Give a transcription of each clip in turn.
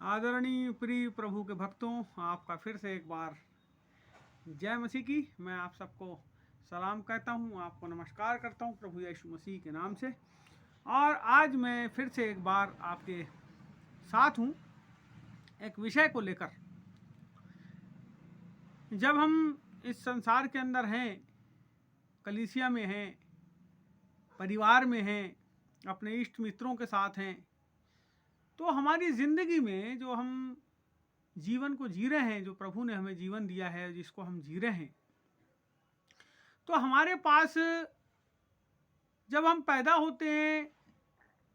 आदरणीय प्रिय प्रभु के भक्तों, आपका फिर से एक बार जय मसीह की। मैं आप सबको सलाम कहता हूँ, आपको नमस्कार करता हूँ प्रभु यीशु मसीह के नाम से। और आज मैं फिर से एक बार आपके साथ हूँ एक विषय को लेकर। जब हम इस संसार के अंदर हैं, कलीसिया में हैं, परिवार में हैं, अपने इष्ट मित्रों के साथ हैं, तो हमारी ज़िंदगी में जो हम जीवन को जी रहे हैं, जो प्रभु ने हमें जीवन दिया है, जिसको हम जी रहे हैं, तो हमारे पास जब हम पैदा होते हैं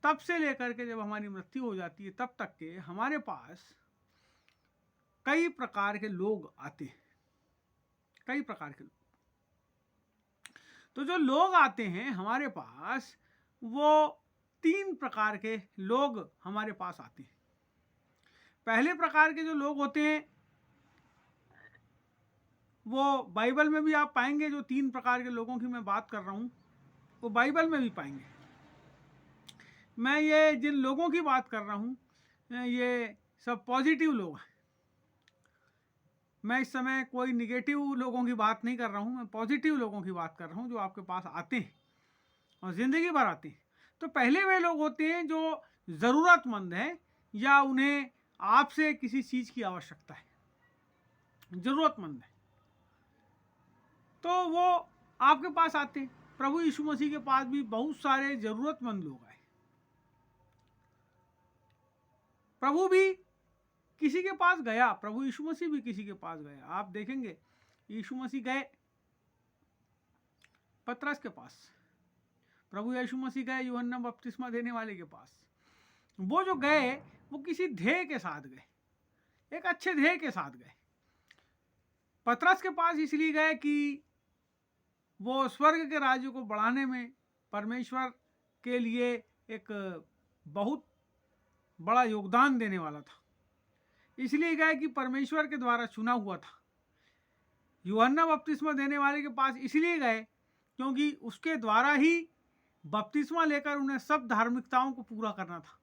तब से लेकर के जब हमारी मृत्यु हो जाती है तब तक के हमारे पास कई प्रकार के लोग आते हैं, कई प्रकार के लोग। तो जो लोग आते हैं हमारे पास, वो 3 प्रकार के लोग हमारे पास आते हैं। पहले प्रकार के जो लोग होते हैं वो बाइबल में भी आप पाएंगे। जो 3 प्रकार के लोगों की मैं बात कर रहा हूँ वो बाइबल में भी पाएंगे। मैं ये जिन लोगों की बात कर रहा हूँ ये सब पॉजिटिव लोग हैं। मैं इस समय कोई निगेटिव लोगों की बात नहीं कर रहा हूँ, मैं पॉजिटिव लोगों की बात कर रहा हूँ जो आपके पास आते हैं और ज़िंदगी भर आते हैं। तो पहले वे लोग होते हैं जो ज़रूरतमंद हैं या उन्हें आपसे किसी चीज़ की आवश्यकता है, ज़रूरतमंद है, तो वो आपके पास आते हैं। प्रभु यीशु मसीह के पास भी बहुत सारे ज़रूरतमंद लोग आए। प्रभु भी किसी के पास गया, प्रभु यीशु मसीह भी किसी के पास गया। आप देखेंगे यीशु मसीह गए पतरस के पास, प्रभु यीशु मसीह गए यूहन्ना बपतिस्मा देने वाले के पास। वो जो गए वो किसी ध्येय के साथ गए, एक अच्छे ध्येय के साथ गए। पतरस के पास इसलिए गए कि वो स्वर्ग के राज्य को बढ़ाने में परमेश्वर के लिए एक बहुत बड़ा योगदान देने वाला था, इसलिए गए कि परमेश्वर के द्वारा चुना हुआ था। यूहन्ना बपतिस्मा देने वाले के पास इसलिए गए क्योंकि उसके द्वारा ही बपतिस्मा लेकर उन्हें सब धार्मिकताओं को पूरा करना था।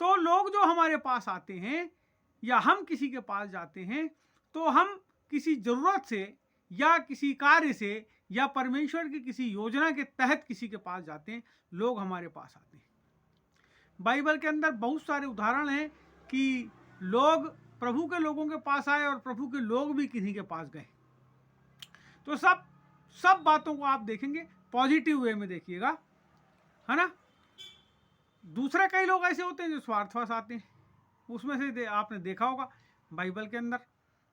तो लोग जो हमारे पास आते हैं या हम किसी के पास जाते हैं तो हम किसी ज़रूरत से या किसी कार्य से या परमेश्वर की किसी योजना के तहत किसी के पास जाते हैं। लोग हमारे पास आते हैं। बाइबल के अंदर बहुत सारे उदाहरण हैं कि लोग प्रभु के लोगों के पास आए और प्रभु के लोग भी किन्हीं के पास गए। तो सब बातों को आप देखेंगे पॉजिटिव वे में देखिएगा, है ना। दूसरे कई लोग ऐसे होते हैं जो स्वार्थवश आते हैं। उसमें से आपने देखा होगा बाइबल के अंदर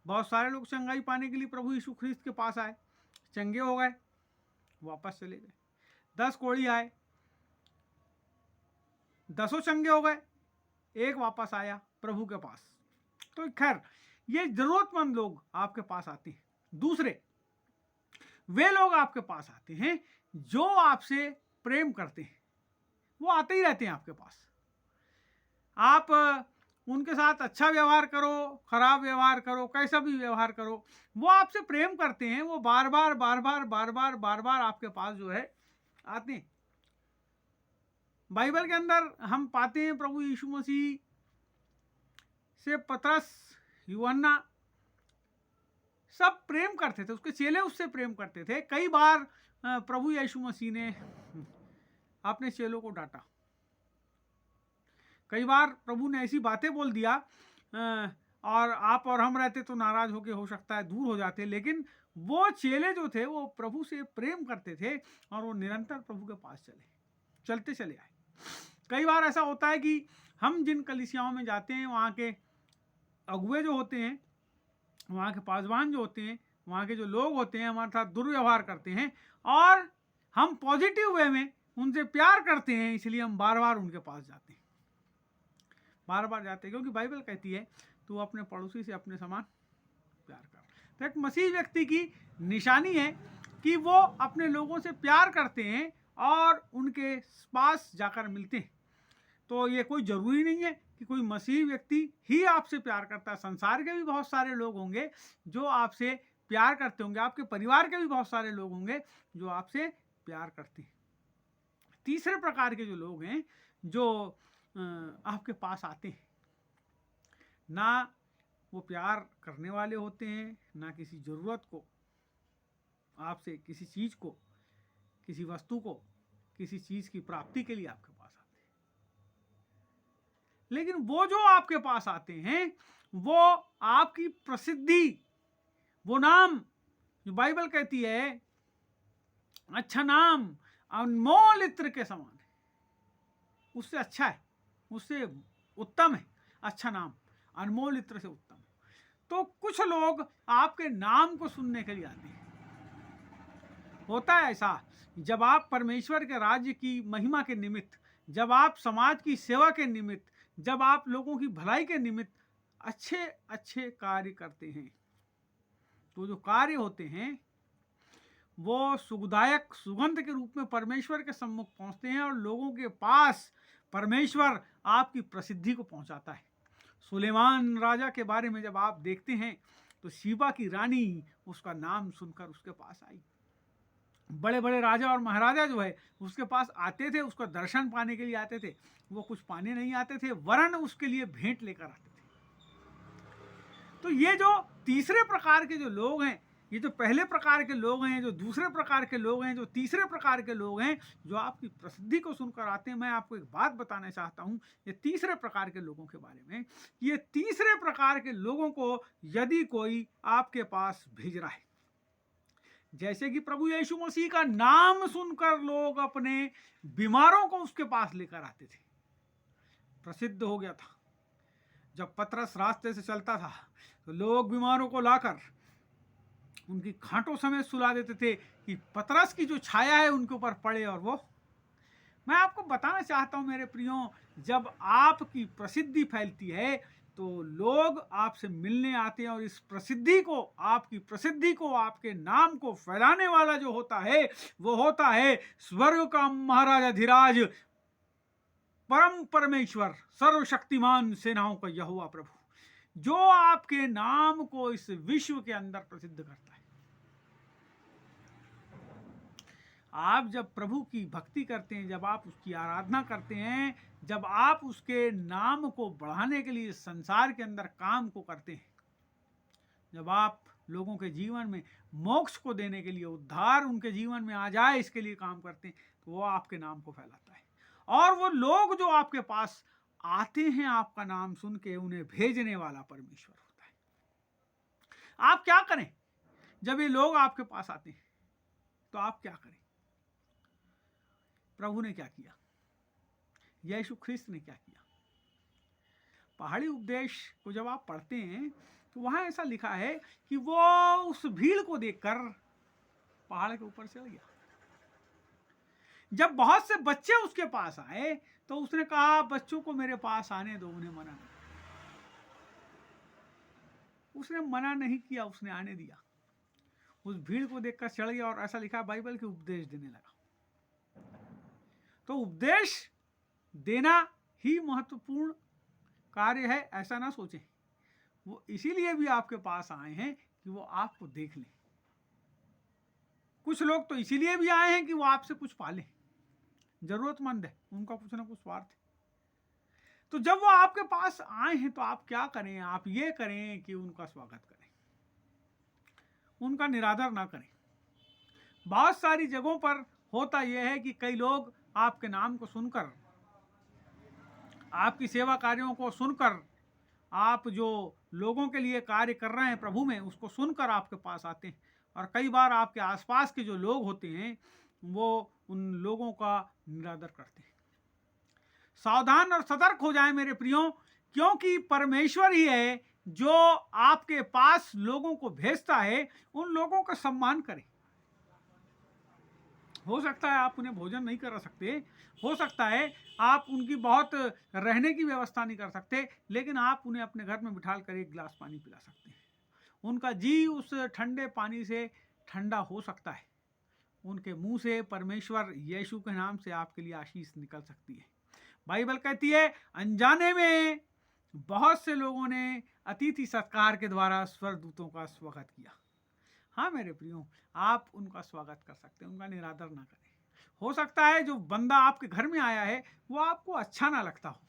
बहुत सारे लोग चंगाई पाने के लिए प्रभु यीशु ख्रिस्त के पास आए, चंगे हो गए, वापस चले गए। 10 कोढ़ी आए, 10 चंगे हो गए, एक वापस आया प्रभु के पास। तो खैर ये जरूरतमंद लोग आपके पास आते हैं। दूसरे वे लोग आपके पास आते हैं जो आपसे प्रेम करते हैं। वो आते ही रहते हैं आपके पास। आप उनके साथ अच्छा व्यवहार करो, खराब व्यवहार करो, कैसा भी व्यवहार करो, वो आपसे प्रेम करते हैं। वो बार बार आपके पास जो है आते हैं। बाइबल के अंदर हम पाते हैं प्रभु यीशु मसीह से पतरस, यूहन्ना सब प्रेम करते थे, उसके चेले उससे प्रेम करते थे। कई बार प्रभु यीशु मसीह ने अपने चेलों को डांटा। कई बार प्रभु ने ऐसी बातें बोल दिया और आप और हम रहते तो नाराज होके हो सकता है दूर हो जाते, लेकिन वो चेले जो थे वो प्रभु से प्रेम करते थे और वो निरंतर प्रभु के पास चलते चले आए। कई बार ऐसा होता है कि हम जिन कलीसियाओं में जाते हैं वहाँ के अगुए जो होते हैं, वहाँ के पासवान जो होते हैं, वहाँ के जो लोग होते हैं हमारे साथ दुर्व्यवहार करते हैं और हम पॉजिटिव वे में उनसे प्यार करते हैं, इसलिए हम बार बार उनके पास जाते हैं, बार बार जाते हैं। क्योंकि बाइबल कहती है तू अपने पड़ोसी से अपने समान प्यार कर। तो एक मसीह व्यक्ति की निशानी है कि वो अपने लोगों से प्यार करते हैं और उनके पास जाकर मिलते हैं। तो ये कोई ज़रूरी नहीं है कि कोई मसीह व्यक्ति ही आपसे प्यार करता है। संसार के भी बहुत सारे लोग होंगे जो आपसे प्यार करते होंगे, आपके परिवार के भी बहुत सारे लोग होंगे जो आपसे प्यार करते हैं। तीसरे प्रकार के जो लोग हैं जो आपके पास आते हैं, ना वो प्यार करने वाले होते हैं, ना किसी ज़रूरत को, आपसे किसी चीज़ को, किसी वस्तु को, किसी चीज़ की प्राप्ति के लिए आपके पास आते हैं। लेकिन वो जो आपके पास आते हैं वो आपकी प्रसिद्धि, वो नाम जो बाइबल कहती है अच्छा नाम अनमोल इत्र के समान है, उससे अच्छा है, उससे उत्तम है अच्छा नाम, अनमोल इत्र से उत्तम है। तो कुछ लोग आपके नाम को सुनने के लिए आते हैं। होता है ऐसा, जब आप परमेश्वर के राज्य की महिमा के निमित्त, जब आप समाज की सेवा के निमित्त, जब आप लोगों की भलाई के निमित्त अच्छे अच्छे कार्य करते हैं, तो जो कार्य होते हैं वो सुखदायक सुगंध के रूप में परमेश्वर के सम्मुख पहुंचते हैं और लोगों के पास परमेश्वर आपकी प्रसिद्धि को पहुंचाता है। सुलेमान राजा के बारे में जब आप देखते हैं तो शीबा की रानी उसका नाम सुनकर उसके पास आई। बड़े बड़े राजा और महाराजा जो है उसके पास आते थे, उसका दर्शन पाने के लिए आते थे। वो कुछ पाने नहीं आते थे, वरन उसके लिए भेंट लेकर आते थे। तो ये जो तीसरे प्रकार के जो लोग हैं, ये जो पहले प्रकार के लोग हैं, जो दूसरे प्रकार के लोग हैं, जो तीसरे प्रकार के लोग हैं, जो आपकी प्रसिद्धि को सुनकर आते हैं, मैं आपको एक बात बताना चाहता हूं ये तीसरे प्रकार के लोगों के बारे में। ये तीसरे प्रकार के लोगों को यदि कोई आपके पास भेज रहा है, जैसे कि प्रभु यीशु मसीह का नाम सुनकर लोग अपने बीमारों को उसके पास लेकर आते थे। प्रसिद्ध हो गया था, जब पतरस रास्ते से चलता था तो लोग बीमारों को लाकर उनकी खांटों समेत सुला देते थे कि पतरस की जो छाया है उनके ऊपर पड़े। और वो, मैं आपको बताना चाहता हूं मेरे प्रियो, जब आपकी प्रसिद्धि फैलती है तो लोग आपसे मिलने आते हैं, और इस प्रसिद्धि को, आपकी प्रसिद्धि को, आपके नाम को फैलाने वाला जो होता है वो होता है स्वर्ग का महाराजाधिराज, परम परमेश्वर, सर्वशक्तिमान सेनाओं का यहोवा प्रभु, जो आपके नाम को इस विश्व के अंदर प्रसिद्ध करता है। आप जब प्रभु की भक्ति करते हैं, जब आप उसकी आराधना करते हैं, जब आप उसके नाम को बढ़ाने के लिए संसार के अंदर काम को करते हैं, जब आप लोगों के जीवन में मोक्ष को देने के लिए, उद्धार उनके जीवन में आ जाए इसके लिए काम करते हैं, तो वो आपके नाम को फैलाता है। और वो लोग जो आपके पास आते हैं आपका नाम सुन के, उन्हें भेजने वाला परमेश्वर होता है। आप क्या करें जब ये लोग आपके पास आते हैं? तो आप क्या करें? प्रभु ने क्या किया, यीशु ख्रिस्त ने क्या किया? पहाड़ी उपदेश को जब आप पढ़ते हैं तो वहां ऐसा लिखा है कि वो उस भीड़ को देखकर पहाड़ के ऊपर चढ़ गया। जब बहुत से बच्चे उसके पास आए तो उसने कहा, बच्चों को मेरे पास आने दो, उन्हें मना नहीं। उसने मना नहीं किया, उसने आने दिया। उस भीड़ को देखकर चढ़ गया और ऐसा लिखा बाइबल के उपदेश देने लगा। तो उपदेश देना ही महत्वपूर्ण कार्य है, ऐसा ना सोचें। वो इसीलिए भी आपके पास आए हैं कि वो आपको देख लें। कुछ लोग तो इसीलिए भी आए हैं कि वो आपसे कुछ पालें, जरूरतमंद है, उनका कुछ ना कुछ स्वार्थ है। तो जब वो आपके पास आए हैं तो आप क्या करें? आप ये करें कि उनका स्वागत करें, उनका निरादर ना करें। बहुत सारी जगहों पर होता यह है कि कई लोग आपके नाम को सुनकर, आपकी सेवा कार्यों को सुनकर, आप जो लोगों के लिए कार्य कर रहे हैं प्रभु में, उसको सुनकर आपके पास आते हैं। और कई बार आपके आसपास के जो लोग होते हैं वो उन लोगों का निरादर करते हैं। सावधान और सतर्क हो जाएं मेरे प्रियो, क्योंकि परमेश्वर ही है जो आपके पास लोगों को भेजता है। उन लोगों का सम्मान करें। हो सकता है आप उन्हें भोजन नहीं करा सकते, हो सकता है आप उनकी बहुत रहने की व्यवस्था नहीं कर सकते, लेकिन आप उन्हें अपने घर में बिठा कर एक गिलास पानी पिला सकते हैं। उनका जी उस ठंडे पानी से ठंडा हो सकता है। उनके मुंह से परमेश्वर यीशु के नाम से आपके लिए आशीष निकल सकती है। बाइबल कहती है, अनजाने में बहुत से लोगों ने अतिथि सत्कार के द्वारा स्वर्गदूतों का स्वागत किया। हाँ मेरे प्रियो, आप उनका स्वागत कर सकते हैं, उनका निरादर ना करें। हो सकता है जो बंदा आपके घर में आया है वो आपको अच्छा ना लगता हो,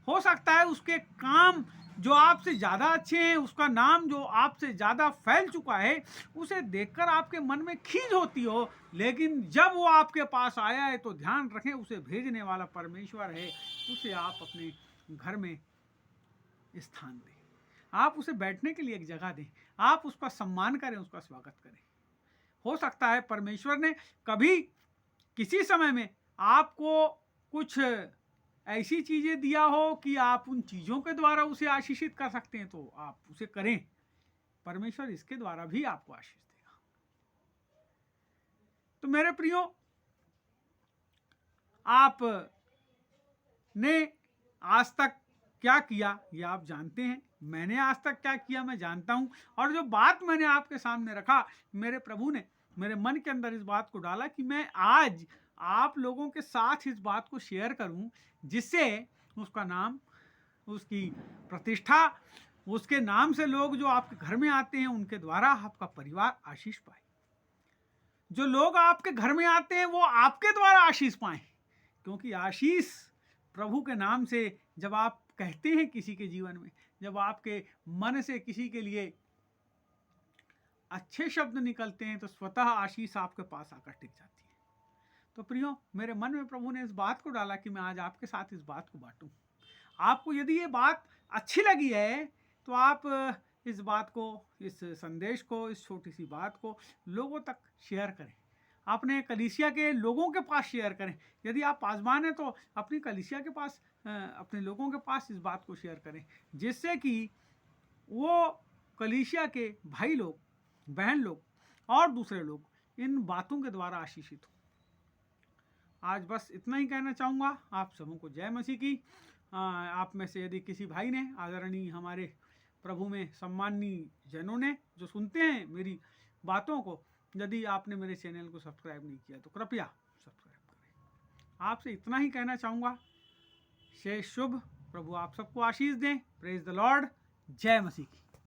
हो सकता है उसके काम जो आपसे ज़्यादा अच्छे हैं, उसका नाम जो आपसे ज़्यादा फैल चुका है, उसे देखकर आपके मन में खीज होती हो, लेकिन जब वो आपके पास आया है तो ध्यान रखें उसे भेजने वाला परमेश्वर है। उसे आप अपने घर में स्थान दें, आप उसे बैठने के लिए एक जगह दें, आप उसका सम्मान करें, उसका स्वागत करें। हो सकता है परमेश्वर ने कभी किसी समय में आपको कुछ ऐसी चीजें दिया हो कि आप उन चीजों के द्वारा उसे आशीषित कर सकते हैं, तो आप उसे करें। परमेश्वर इसके द्वारा भी आपको आशीष देगा। तो मेरे प्रियो, आप ने आज तक क्या किया ये आप जानते हैं, मैंने आज तक क्या किया मैं जानता हूं, और जो बात मैंने आपके सामने रखा, मेरे प्रभु ने मेरे मन के अंदर इस बात को डाला कि मैं आज आप लोगों के साथ इस बात को शेयर करूं, जिससे उसका नाम, उसकी प्रतिष्ठा, उसके नाम से लोग जो आपके घर में आते हैं उनके द्वारा आपका परिवार आशीष पाए। जो लोग आपके घर में आते हैं वो आपके द्वारा आशीष पाए, क्योंकि आशीष प्रभु के नाम से जब आप कहते हैं किसी के जीवन में, जब आपके मन से किसी के लिए अच्छे शब्द निकलते हैं, तो स्वतः आशीष आपके पास आकर टिक जाती है। तो प्रियो, मेरे मन में प्रभु ने इस बात को डाला कि मैं आज आपके साथ इस बात को बांटूं। आपको यदि ये बात अच्छी लगी है तो आप इस बात को, इस संदेश को, इस छोटी सी बात को लोगों तक शेयर करें, अपने कलीसिया के लोगों के पास शेयर करें। यदि आप पासवान हैं तो अपनी कलीसिया के पास, अपने लोगों के पास इस बात को शेयर करें, जिससे कि वो कलीसिया के भाई लोग, बहन लोग और दूसरे लोग इन बातों के द्वारा आशीषित हो। आज बस इतना ही कहना चाहूँगा। आप सबों को जय मसीह की। आप में से यदि किसी भाई ने, आदरणीय हमारे प्रभु में सम्माननीय जनों ने जो सुनते हैं मेरी बातों को, यदि आपने मेरे चैनल को सब्सक्राइब नहीं किया तो कृपया सब्सक्राइब करें। आपसे इतना ही कहना चाहूँगा। शेष शुभ, प्रभु आप सबको आशीष दें। Praise the Lord. जय मसीह की।